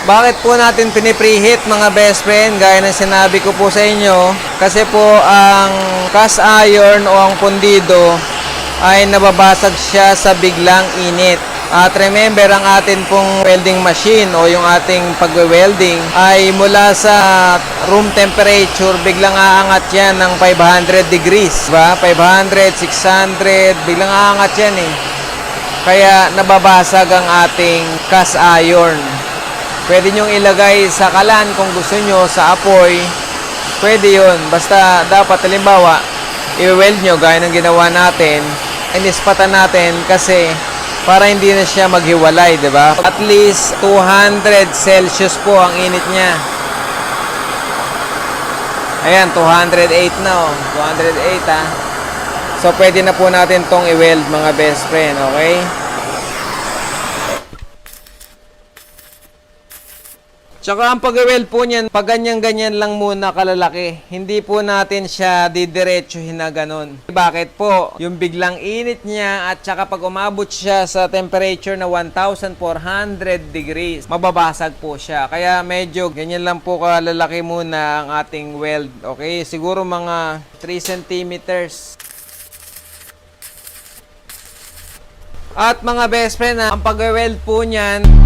Bakit po natin pinipreheat mga best friend? Gaya ng sinabi ko po sa inyo. Kasi po ang cast iron o ang pundido ay nababasag siya sa biglang init. At remember, ang atin pong welding machine o yung ating pagwe-welding ay mula sa room temperature, biglang aangat yan ng 500 degrees. Diba? 500, 600, biglang aangat yan eh. Kaya nababasag ang ating cast iron. Pwede nyong ilagay sa kalan kung gusto nyo, sa apoy. Pwede yun. Basta dapat, halimbawa, i-weld nyo gaya ng ginawa natin. Inispatan natin kasi para hindi na siya maghiwalay, di ba? At least 200 Celsius po ang init niya. Ayan, 208 na oh. 208 ah. So, pwede na po natin tong i-weld mga best friend, okay? Tsaka ang pag-weld po niyan, pag ganyan-ganyan lang muna kalalaki, hindi po natin siya didiretsuhin na ganun. Bakit po? Yung biglang init niya at tsaka pag umabot siya sa temperature na 1,400 degrees, mababasag po siya. Kaya medyo ganyan lang po kalalaki muna ang ating weld. Okay? Siguro mga 3 centimeters. At mga best friend, ang pag-weld po niyan,